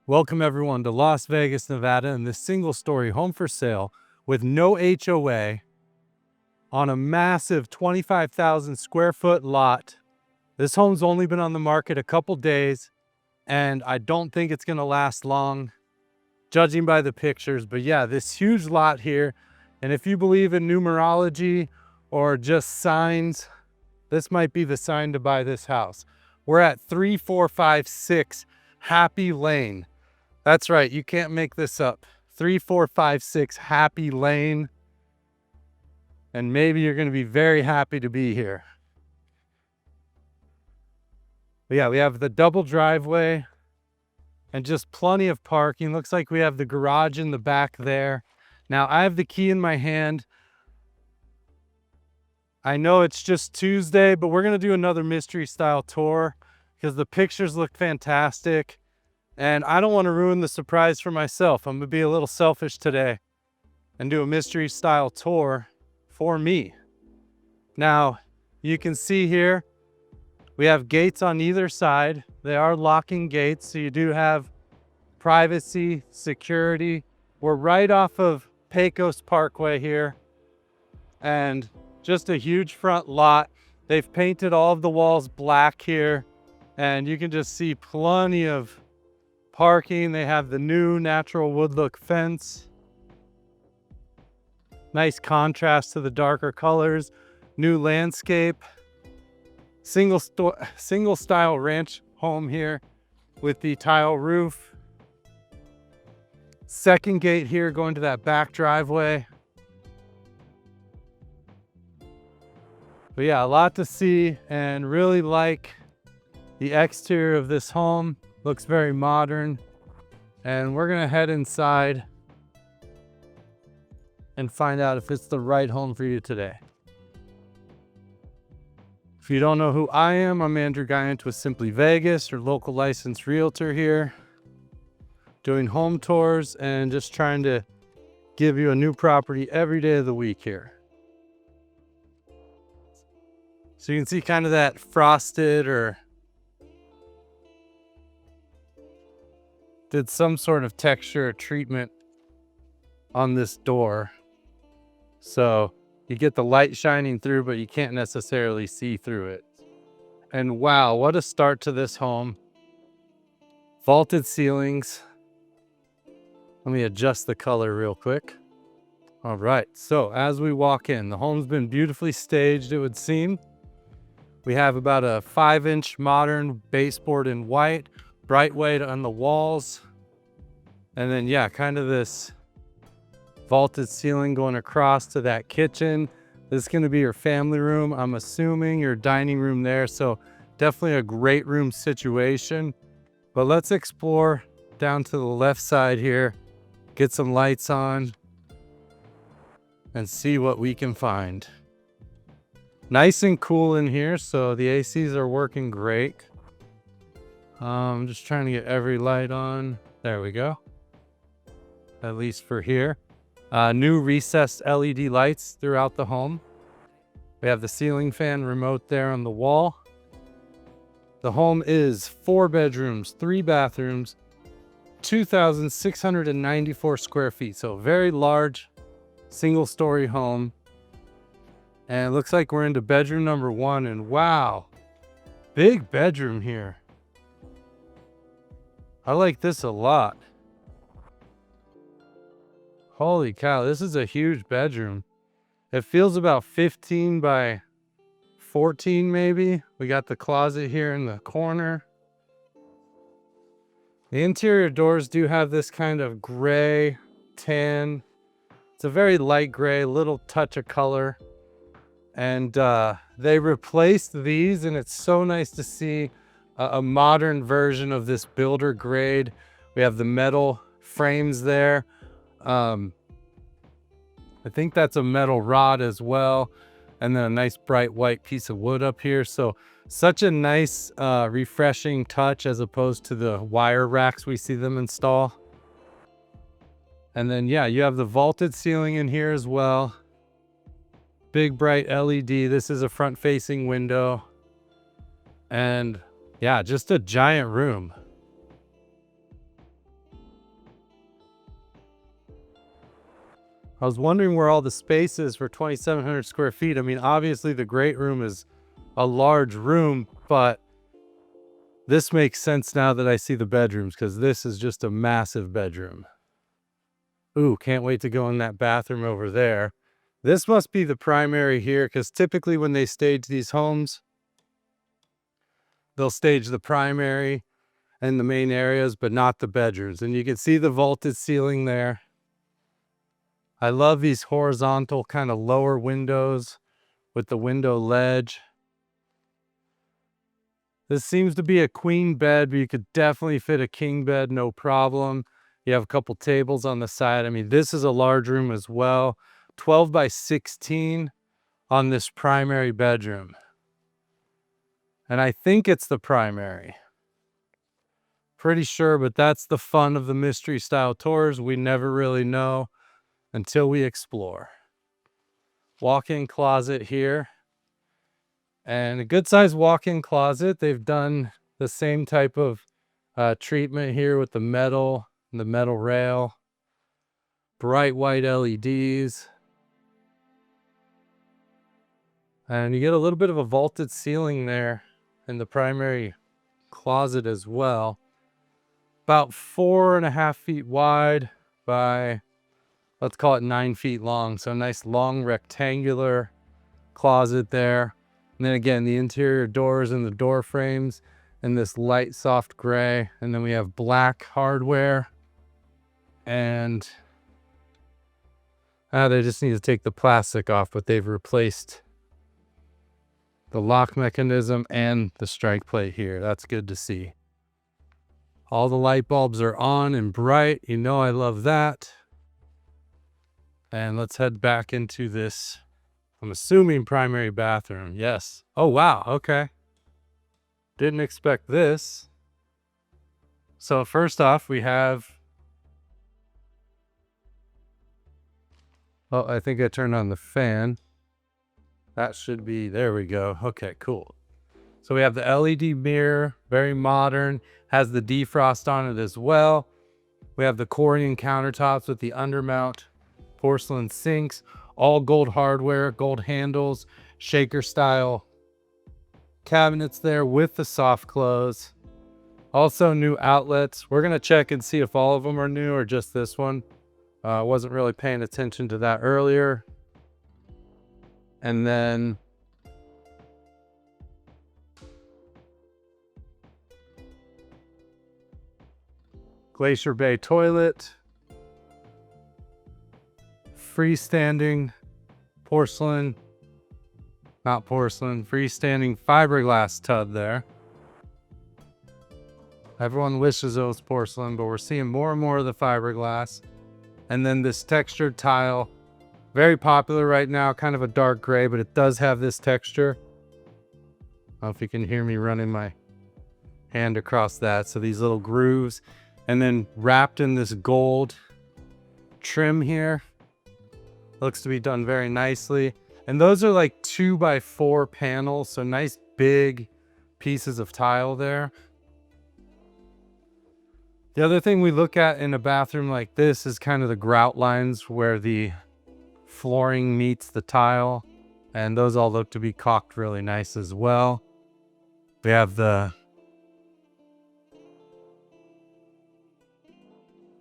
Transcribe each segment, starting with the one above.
Welcome everyone to Las Vegas, Nevada, and this single-story home for sale with no HOA on a massive 25,000 square foot lot. This home's only been on the market a couple days, and I don't think it's gonna last long, judging by the pictures. But yeah, this huge lot here, and if you believe in numerology or just signs, this might be the sign to buy this house. We're at 3456 Happy Lane. That's right, you can't make this up. 3456 Happy Lane. And maybe you're gonna be very happy to be here. But yeah, we have the double driveway and just plenty of parking. Looks like we have the garage in the back there. Now I have the key in my hand. I know it's just Tuesday, but we're gonna do another mystery style tour because the pictures look fantastic. And I don't want to ruin the surprise for myself. I'm gonna be a little selfish today and do a mystery style tour for me. Now, you can see here, we have gates on either side. They are locking gates, so you do have privacy, security. We're right off of Pecos Parkway here, and just a huge front lot. They've painted all of the walls black here, and you can just see plenty of parking. They have the new natural wood look fence. Nice contrast to the darker colors. New landscape. Single style ranch home here with the tile roof. Second gate here going to that back driveway. But yeah, a lot to see, and really like the exterior of this home. Looks very modern, and we're gonna head inside and find out if it's the right home for you today. If you don't know who I am, I'm Andrew Guiant with Simply Vegas, your local licensed realtor here, doing home tours and just trying to give you a new property every day of the week here. So you can see kind of that frosted or did some sort of texture or treatment on this door. So you get the light shining through, but you can't necessarily see through it. And wow, what a start to this home. Vaulted ceilings. Let me adjust the color real quick. All right, so as we walk in, the home's been beautifully staged, it would seem. We have about a 5-inch modern baseboard in white, bright white on the walls. And then yeah, kind of this vaulted ceiling going across to that kitchen. This is gonna be your family room. I'm assuming your dining room there. So definitely a great room situation. But let's explore down to the left side here, get some lights on and see what we can find. Nice and cool in here, so the ACs are working great. I'm just trying to get every light on. There we go. At least for here. New recessed LED lights throughout the home. We have the ceiling fan remote there on the wall. The home is 4 bedrooms, 3 bathrooms, 2,694 square feet. So very large, single-story home. And it looks like we're into bedroom number 1, and wow, big bedroom here. I like this a lot. Holy cow, this is a huge bedroom. It feels about 15 by 14 maybe. We got the closet here in the corner. The interior doors do have this kind of gray, tan. It's a very light gray, little touch of color. And they replaced these, and it's so nice to see a modern version of this builder grade. We have the metal frames there. I think that's a metal rod as well. And then a nice bright white piece of wood up here. So such a nice refreshing touch as opposed to the wire racks we see them install. And then yeah, you have the vaulted ceiling in here as well. Big bright LED. This is a front facing window. And yeah, just a giant room. I was wondering where all the space is for 2,700 square feet. I mean, obviously the great room is a large room, but this makes sense now that I see the bedrooms, because this is just a massive bedroom. Ooh, can't wait to go in that bathroom over there. This must be the primary here, because typically when they stage these homes, they'll stage the primary and the main areas, but not the bedrooms. And you can see the vaulted ceiling there. I love these horizontal kind of lower windows with the window ledge. This seems to be a queen bed, but you could definitely fit a king bed, no problem. You have a couple tables on the side. I mean, this is a large room as well. 12 by 16 on this primary bedroom. And I think it's the primary. Pretty sure, but that's the fun of the mystery style tours. We never really know until we explore. Walk-in closet here. And a good sized walk-in closet. They've done the same type of treatment here with the metal and the metal rail. Bright white LEDs. And you get a little bit of a vaulted ceiling there in the primary closet as well. About 4.5 feet wide by, let's call it 9 feet long. So a nice long rectangular closet there. And then again, the interior doors and the door frames in this light soft gray. And then we have black hardware. And they just need to take the plastic off, but they've replaced the lock mechanism and the strike plate here. That's good to see. All the light bulbs are on and bright. You know I love that. And let's head back into this, I'm assuming, primary bathroom. Yes. Oh, wow. Okay. Didn't expect this. So first off, we have... Oh, I think I turned on the fan. That should be... There we go. Okay, cool. So we have the LED mirror, very modern, has the defrost on it as well. We have the Corian countertops with the undermount porcelain sinks, all gold hardware, gold handles, shaker style cabinets there with the soft close. Also new outlets. We're gonna check and see if all of them are new or just this one. I wasn't really paying attention to that earlier. And then Glacier Bay toilet, freestanding porcelain, not porcelain, freestanding fiberglass tub there. Everyone wishes it was porcelain, but we're seeing more and more of the fiberglass. And then this textured tile, very popular right now, kind of a dark gray, but it does have this texture. I don't know if you can hear me running my hand across that. So these little grooves, and then wrapped in this gold trim here. Looks to be done very nicely. And those are like 2x4 panels, so nice big pieces of tile there. The other thing we look at in a bathroom like this is kind of the grout lines where the flooring meets the tile. And those all look to be caulked really nice as well. We have the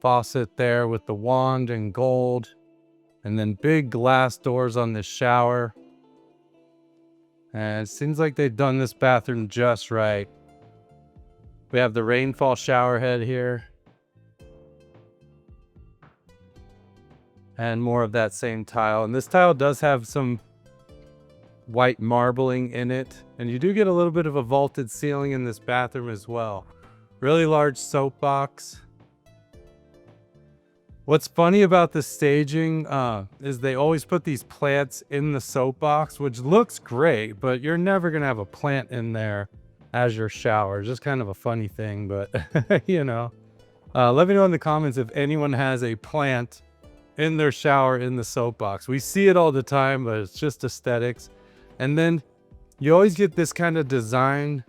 faucet there with the wand and gold. And then big glass doors on this shower. And it seems like they've done this bathroom just right. We have the rainfall shower head here. And more of that same tile. And this tile does have some white marbling in it. And you do get a little bit of a vaulted ceiling in this bathroom as well. Really large soap box. What's funny about the staging is they always put these plants in the soap box, which looks great, but you're never gonna have a plant in there as your shower. Just kind of a funny thing, but you know. Let me know in the comments if anyone has a plant in their shower in the soap box. We see it all the time, but it's just aesthetics. And then you always get this kind of design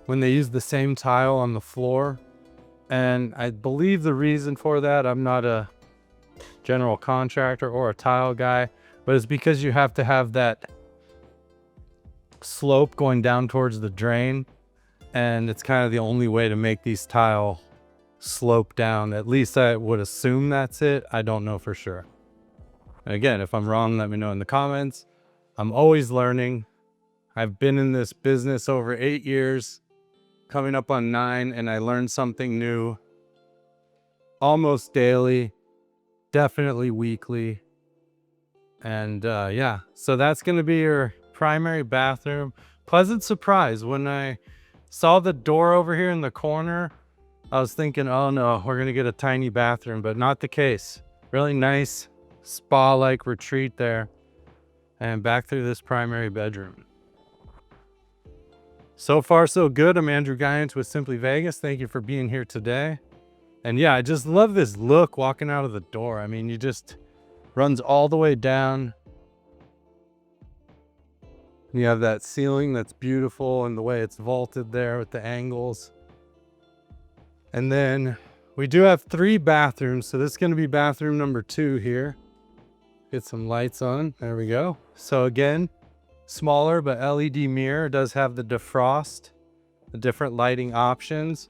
when they use the same tile on the floor. And I believe the reason for that, I'm not a general contractor or a tile guy, but it's because you have to have that slope going down towards the drain, and it's kind of the only way to make these tile slope down. At least I would assume that's it. I don't know for sure. And again, if I'm wrong, let me know in the comments. I'm always learning. I've been in this business over 8 years, coming up on 9, and I learn something new almost daily, definitely weekly. And yeah, so that's going to be your primary bathroom. Pleasant surprise. When I saw the door over here in the corner, I was thinking, oh no, we're going to get a tiny bathroom, but not the case. Really nice spa-like retreat there. And back through this primary bedroom. So far, so good. I'm Andrew Guiant with Simply Vegas. Thank you for being here today. And yeah, I just love this look walking out of the door. I mean, you just runs all the way down. You have that ceiling that's beautiful and the way it's vaulted there with the angles. And then we do have 3 bathrooms. So this is going to be bathroom number 2 here. Get some lights on. There we go. So again, smaller but LED mirror. It does have the defrost, the different lighting options.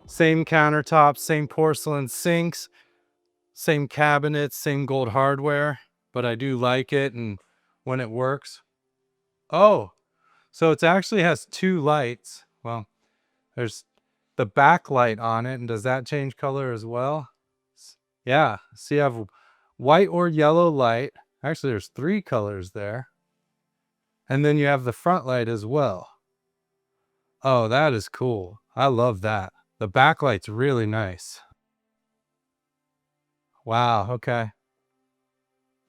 Same countertops, same porcelain sinks, same cabinets, same gold hardware. But I do like it and when it works. Oh, so it actually has 2 lights. Well, there's the backlight on it. And does that change color as well? Yeah, so you have white or yellow light. Actually, there's 3 colors there. And then you have the front light as well. Oh, that is cool. I love that. The backlight's really nice. Wow, okay.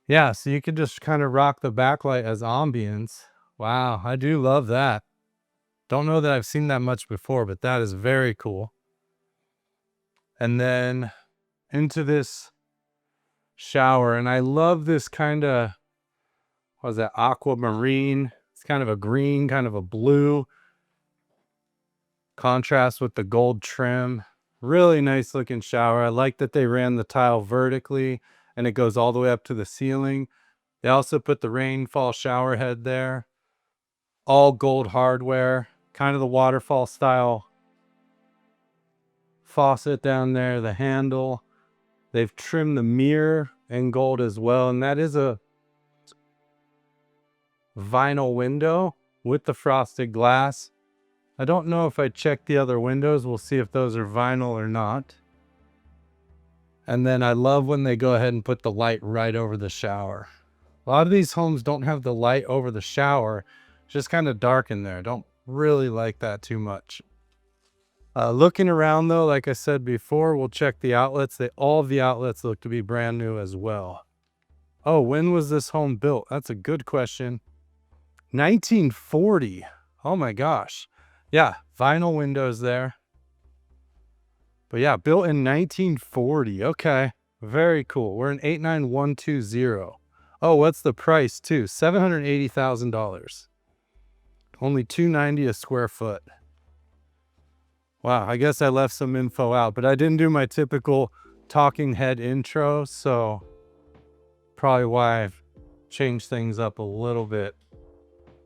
Yeah, so you can just kind of rock the backlight as ambience. Wow, I do love that. Don't know that I've seen that much before, but that is very cool. And then into this shower, and I love this kind of, what is that, aquamarine? It's kind of a green, kind of a blue contrast with the gold trim. Really nice looking shower. I like that they ran the tile vertically and it goes all the way up to the ceiling. They also put the rainfall shower head there. All gold hardware, kind of the waterfall style faucet down there, the handle. They've trimmed the mirror in gold as well, and that is a vinyl window with the frosted glass. I don't know if I checked the other windows. We'll see if those are vinyl or not. And then I love when they go ahead and put the light right over the shower. A lot of these homes don't have the light over the shower. It's just kind of dark in there. Don't really like that too much. Looking around though, like I said before, we'll check the outlets. All of the outlets look to be brand new as well. Oh, when was this home built? That's a good question. 1940. Oh my gosh. Yeah, vinyl windows there. But yeah, built in 1940. Okay, very cool. We're in 89120. Oh, what's the price too? $780,000. Only $290 a square foot. Wow, I guess I left some info out, but I didn't do my typical talking head intro, so probably why I've changed things up a little bit.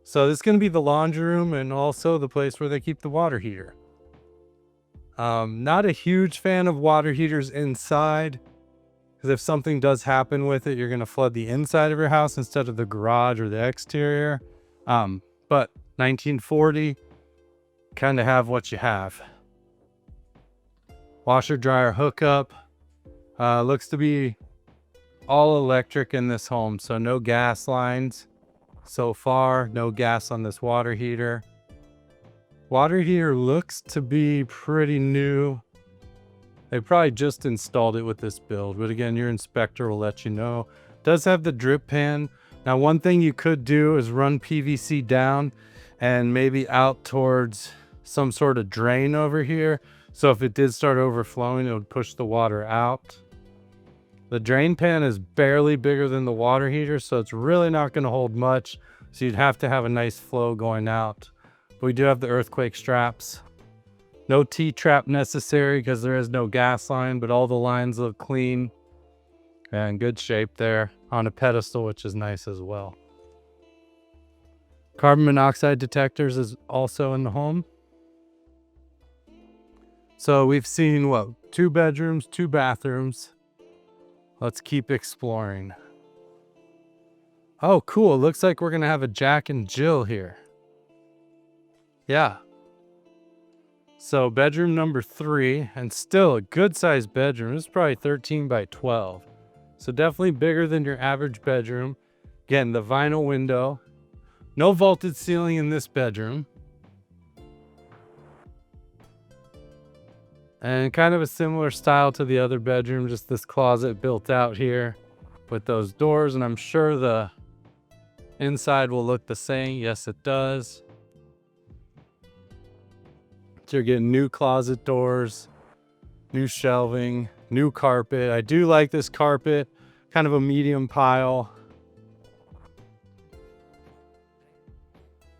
So this is going to be the laundry room and also the place where they keep the water heater. Not a huge fan of water heaters inside, because if something does happen with it, you're going to flood the inside of your house instead of the garage or the exterior. But 1940, kind of have what you have. Washer dryer hookup. Looks to be all electric in this home, so no gas lines so far. No gas on this water heater. Water heater looks to be pretty new. They probably just installed it with this build, but again, your inspector will let you know. Does have the drip pan. Now, one thing you could do is run PVC down and maybe out towards some sort of drain over here. So if it did start overflowing, it would push the water out. The drain pan is barely bigger than the water heater, so it's really not going to hold much. So you'd have to have a nice flow going out. But we do have the earthquake straps. No T-trap necessary because there is no gas line, but all the lines look clean. And good shape there on a pedestal, which is nice as well. Carbon monoxide detectors is also in the home. So we've seen what, 2 bedrooms, 2 bathrooms. Let's keep exploring. Oh, cool. It looks like we're going to have a Jack and Jill here. Yeah. So bedroom number 3, and still a good sized bedroom. It's probably 13 by 12. So definitely bigger than your average bedroom. Again, the vinyl window. No vaulted ceiling in this bedroom. And kind of a similar style to the other bedroom, just this closet built out here with those doors. And I'm sure the inside will look the same. Yes, it does. So you're getting new closet doors, new shelving, new carpet. I do like this carpet, kind of a medium pile.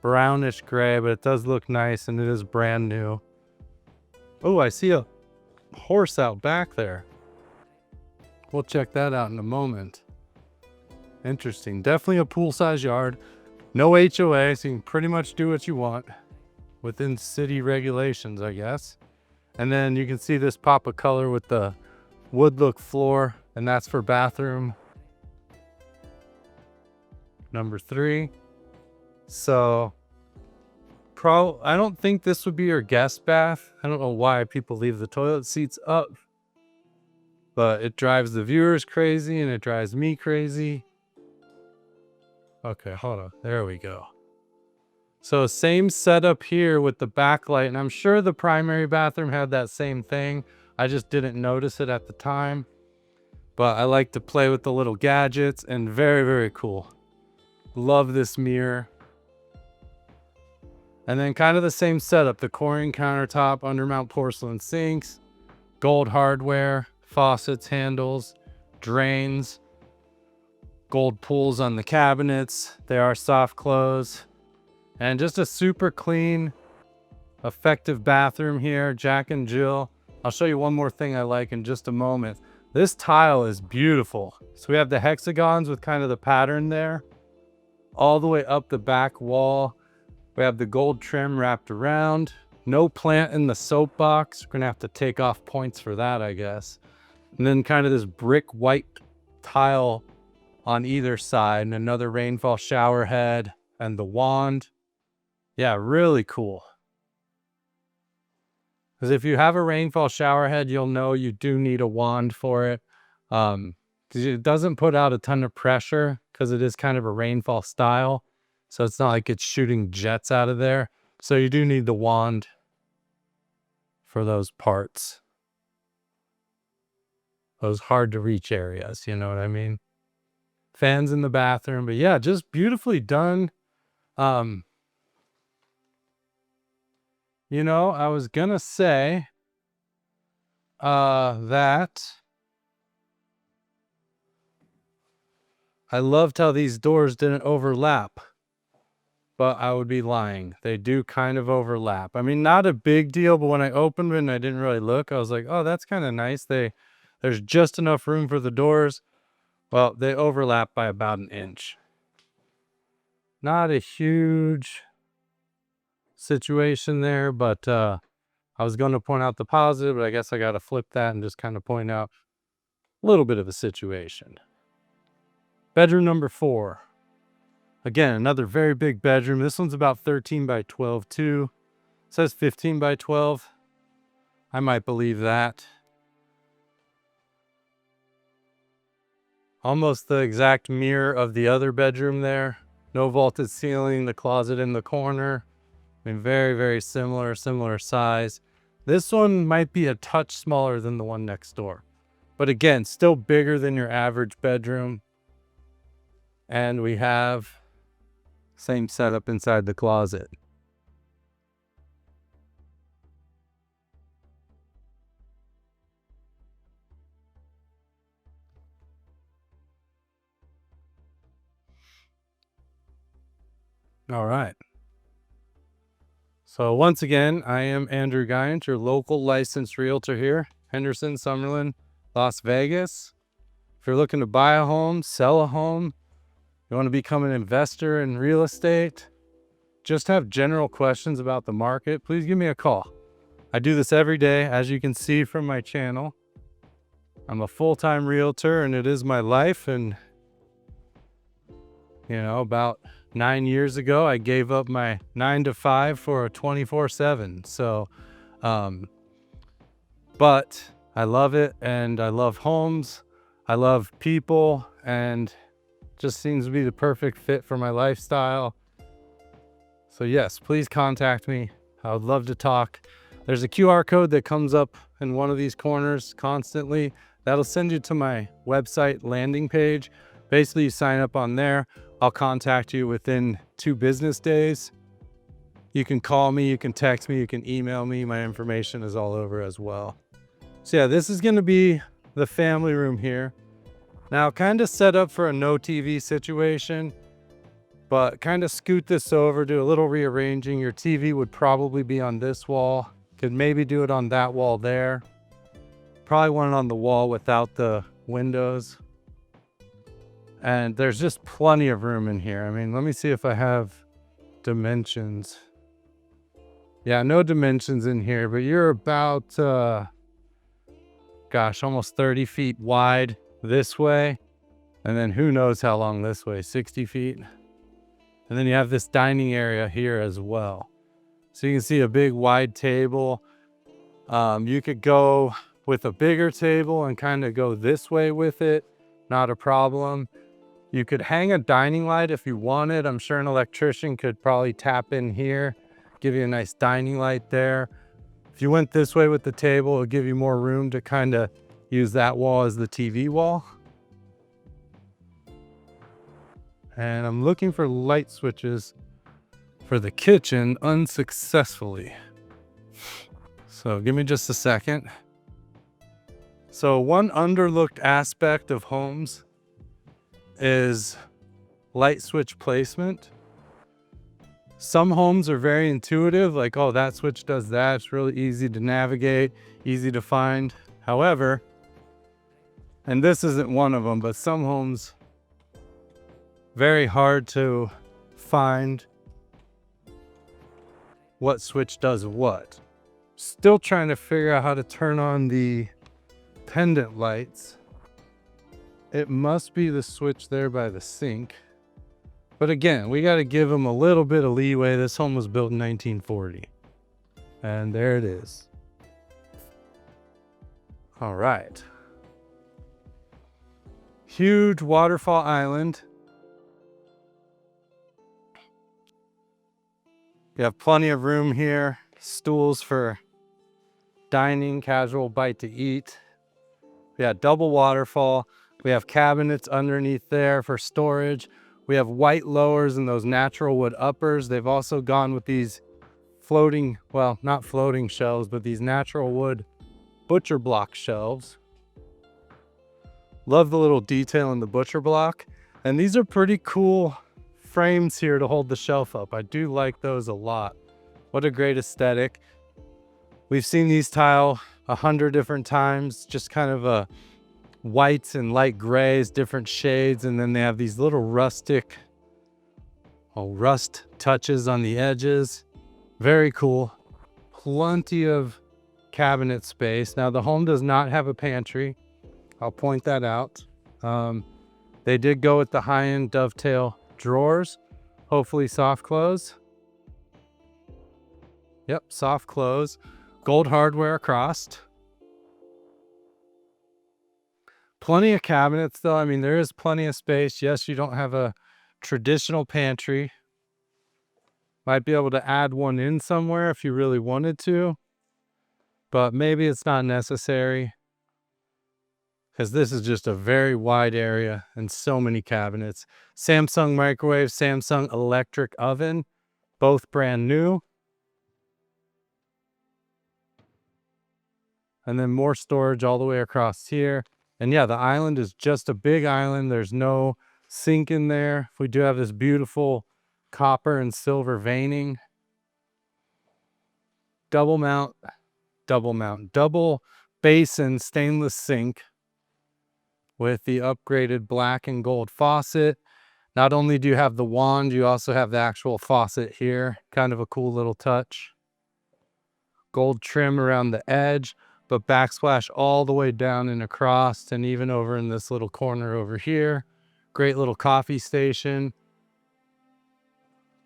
Brownish gray, but it does look nice and it is brand new. Oh, I see a horse out back there. We'll check that out in a moment. Interesting. Definitely a pool-sized yard. No HOA, so you can pretty much do what you want within city regulations, I guess. And then you can see this pop of color with the wood look floor, and that's for bathroom number 3. So I don't think this would be your guest bath. I don't know why people leave the toilet seats up, but it drives the viewers crazy and it drives me crazy. Okay, hold on. There we go. So same setup here with the backlight, and I'm sure the primary bathroom had that same thing. I just didn't notice it at the time, but I like to play with the little gadgets, and very, very cool. Love this mirror. And then kind of the same setup, the corian countertop, undermount porcelain sinks, gold hardware, faucets, handles, drains, gold pulls on the cabinets. They are soft close. And just a super clean, effective bathroom here, Jack and Jill. I'll show you one more thing I like in just a moment. This tile is beautiful. So we have the hexagons with kind of the pattern there, all the way up the back wall. We have the gold trim wrapped around. No plant in the soapbox. We're gonna have to take off points for that, I guess. And then kind of this brick white tile on either side, and another rainfall shower head and the wand. Yeah, really cool. Because if you have a rainfall shower head, you'll know you do need a wand for it. Because it doesn't put out a ton of pressure because it is kind of a rainfall style. So it's not like it's shooting jets out of there. So you do need the wand for those parts. Those hard to reach areas, you know what I mean? Fans in the bathroom, but yeah, just beautifully done. You know, I was gonna say that I loved how these doors didn't overlap, but I would be lying. They do kind of overlap. I mean, not a big deal, but when I opened it and I didn't really look, I was like, oh, that's kind of nice. There's just enough room for the doors. Well, they overlap by about 1 inch. Not a huge situation there, but I was going to point out the positive, but I guess I got to flip that and just kind of point out a little bit of a situation. Bedroom number 4. Again, another very big bedroom. This one's about 13 by 12 too. It says 15 by 12. I might believe that. Almost the exact mirror of the other bedroom there. No vaulted ceiling, the closet in the corner. I mean, very, very similar size. This one might be a touch smaller than the one next door. But again, still bigger than your average bedroom. And we have same setup inside the closet. All right. So once again, I am Andrew Guiant, your local licensed realtor here, Henderson, Summerlin, Las Vegas. If you're looking to buy a home, sell a home, you want to become an investor in real estate, just have general questions about the market, please give me a call. I do this every day, as you can see from my channel. I'm a full-time realtor and it is my life. And you know, about 9 years ago, I gave up my 9 to 5 for a 24/7. So, but I love it, and I love homes. I love people, and just seems to be the perfect fit for my lifestyle. So yes, please contact me. I would love to talk. There's a QR code that comes up in one of these corners constantly. That'll send you to my website landing page. Basically, you sign up on there. I'll contact you within 2 business days. You can call me, you can text me, you can email me. My information is all over as well. So yeah, this is gonna be the family room here. Now, kind of set up for a no TV situation, but kind of scoot this over, do a little rearranging. Your TV would probably be on this wall. Could maybe do it on that wall there. Probably want it on the wall without the windows. And there's just plenty of room in here. I mean, let me see if I have dimensions. Yeah, no dimensions in here, but you're about, gosh, almost 30 feet wide this way. And then who knows how long this way, 60 feet. And then you have this dining area here as well. So you can see a big wide table. You could go with a bigger table and kind of go this way with it. Not a problem. You could hang a dining light if you wanted. I'm sure an electrician could probably tap in here, give you a nice dining light there. If you went this way with the table, it'll give you more room to kind of use that wall as the TV wall. And I'm looking for light switches for the kitchen unsuccessfully. So give me just a second. So one underlooked aspect of homes is light switch placement. Some homes are very intuitive, like, oh, that switch does that. It's really easy to navigate, easy to find. However, and this isn't one of them, but some homes, very hard to find what switch does what. Still trying to figure out how to turn on the pendant lights. It must be the switch there by the sink. But again, we got to give them a little bit of leeway. This home was built in 1940. And there it is. All right. Huge waterfall island. You have plenty of room here. Stools for dining, casual bite to eat. We have double waterfall. We have cabinets underneath there for storage. We have white lowers and those natural wood uppers. They've also gone with these floating, well, not floating shelves, but these natural wood butcher block shelves. Love the little detail in the butcher block. And these are pretty cool frames here to hold the shelf up. I do like those a lot. What a great aesthetic. We've seen these tile 100 different times, just kind of a whites and light grays, different shades, and then they have these little rustic, rust touches on the edges. Very cool. Plenty of cabinet space. Now the home does not have a pantry. I'll point that out. They did go with the high-end dovetail drawers, hopefully soft close. Yep, soft close. Gold hardware across. Plenty of cabinets though. I mean, there is plenty of space. Yes, you don't have a traditional pantry. Might be able to add one in somewhere if you really wanted to, but maybe it's not necessary because this is just a very wide area and so many cabinets. Samsung microwave, Samsung electric oven, both brand new. And then more storage all the way across here. And yeah, the island is just a big island. There's no sink in there. We do have this beautiful copper and silver veining. Double basin stainless sink with the upgraded black and gold faucet. Not only do you have the wand, you also have the actual faucet here. Kind of a cool little touch. Gold trim around the edge, but backsplash all the way down and across, and even over in this little corner over here. Great little coffee station.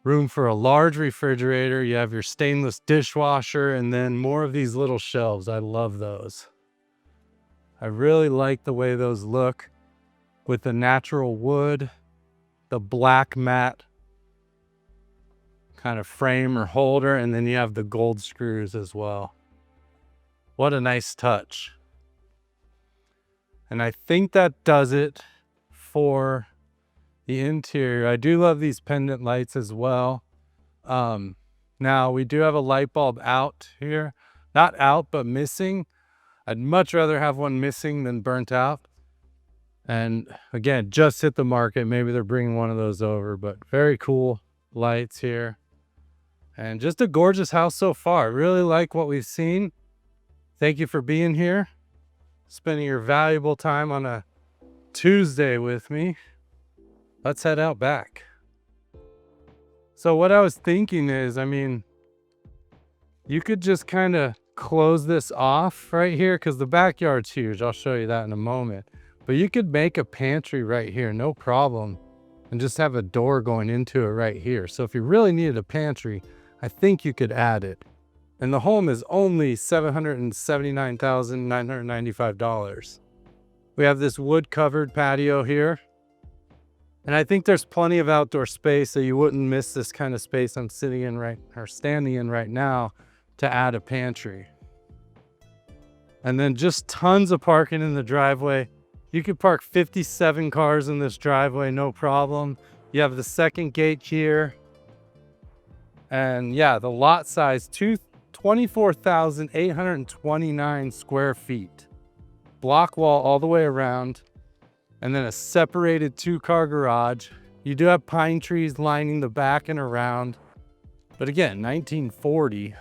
Room for a large refrigerator. You have your stainless dishwasher, and then more of these little shelves. I love those. I really like the way those look with the natural wood, the black matte kind of frame or holder, and then you have the gold screws as well. What a nice touch. And I think that does it for the interior. I do love these pendant lights as well. Now we do have a light bulb out here. Not out, but missing. I'd much rather have one missing than burnt out. And again, just hit the market. Maybe they're bringing one of those over, but very cool lights here. And just a gorgeous house so far. Really like what we've seen. Thank you for being here, spending your valuable time on a Tuesday with me. Let's head out back. So what I was thinking is, I mean, you could just kind of close this off right here because the backyard's huge. I'll show you that in a moment. But you could make a pantry right here, no problem, and just have a door going into it right here. So if you really needed a pantry, I think you could add it. And the home is only $779,995. We have this wood covered patio here. And I think there's plenty of outdoor space, so you wouldn't miss this kind of space I'm sitting in standing in right now to add a pantry. And then just tons of parking in the driveway. You could park 57 cars in this driveway, no problem. You have the second gate here. And yeah, the lot size, 24,829 square feet. Block wall all the way around. And then a separated 2-car garage. You do have pine trees lining the back and around. But again, 1940.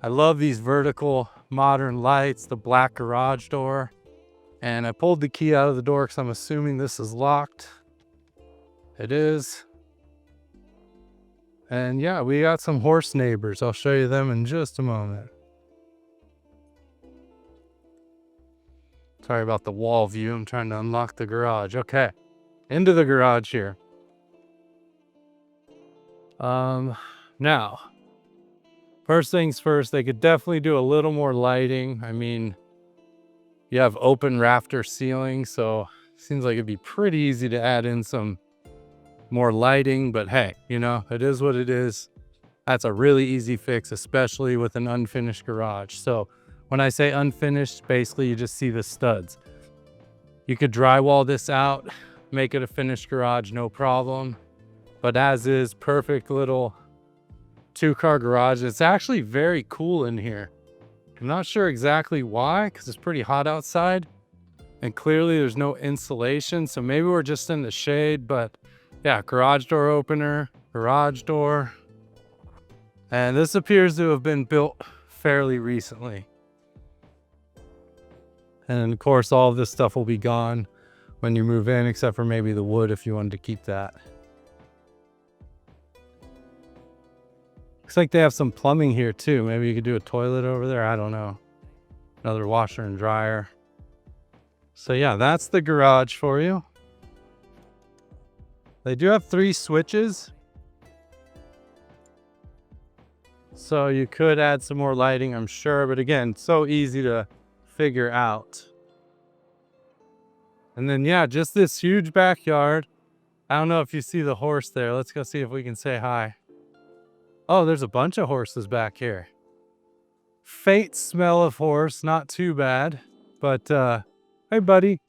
I love these vertical modern lights, the black garage door. And I pulled the key out of the door because I'm assuming this is locked. It is. And yeah, we got some horse neighbors. I'll show you them in just a moment. Sorry about the wall view. I'm trying to unlock the garage. Okay, into the garage here. Now, first things first, they could definitely do a little more lighting. I mean, you have open rafter ceiling, so it seems like it'd be pretty easy to add in some more lighting, but hey, you know, it is what it is. That's a really easy fix, especially with an unfinished garage. So when I say unfinished, basically you just see the studs. You could drywall this out, make it a finished garage, no problem. But as is, perfect little 2-car garage. It's actually very cool in here. I'm not sure exactly why, because it's pretty hot outside. And clearly there's no insulation, so maybe we're just in the shade, but yeah, garage door opener, garage door. And this appears to have been built fairly recently. And of course, all of this stuff will be gone when you move in, except for maybe the wood if you wanted to keep that. Looks like they have some plumbing here too. Maybe you could do a toilet over there. I don't know. Another washer and dryer. So yeah, that's the garage for you. They do have 3 switches. So you could add some more lighting, I'm sure. But again, so easy to figure out. And then yeah, just this huge backyard. I don't know if you see the horse there. Let's go see if we can say hi. Oh, there's a bunch of horses back here. Faint smell of horse, not too bad. But hey buddy.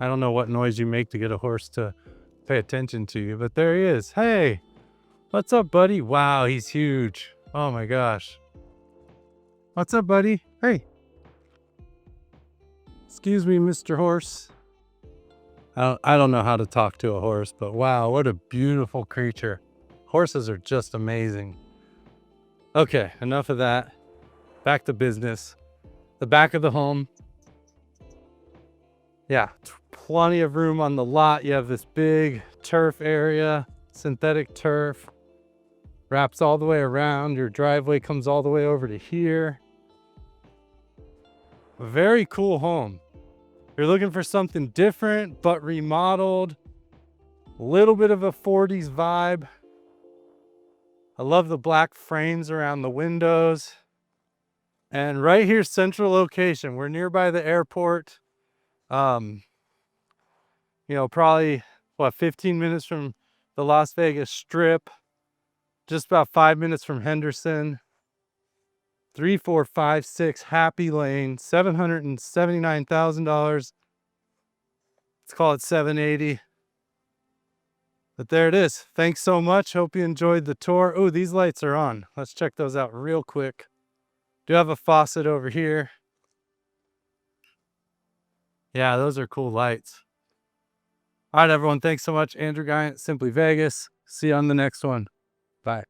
I don't know what noise you make to get a horse to pay attention to you, but there he is. Hey, what's up buddy? Wow, he's huge. Oh my gosh. What's up, buddy? Hey. Excuse me, Mr. Horse. I don't know how to talk to a horse, but wow, what a beautiful creature. Horses are just amazing. Okay, enough of that. Back to business. The back of the home. Yeah, plenty of room on the lot. You have this big turf area, synthetic turf, wraps all the way around. Your driveway comes all the way over to here. A very cool home. You're looking for something different but remodeled, a little bit of a 40s vibe. I love the black frames around the windows. And right here, central location. We're nearby the airport. You know, probably what, 15 minutes from the Las Vegas Strip, just about 5 minutes from Henderson. 3456 Happy Lane, $779,000. Let's call it 780. But there it is. Thanks so much. Hope you enjoyed the tour. Oh, these lights are on. Let's check those out real quick. Do have a faucet over here. Yeah, those are cool lights. All right, everyone. Thanks so much. Andrew Guiant, Simply Vegas. See you on the next one. Bye.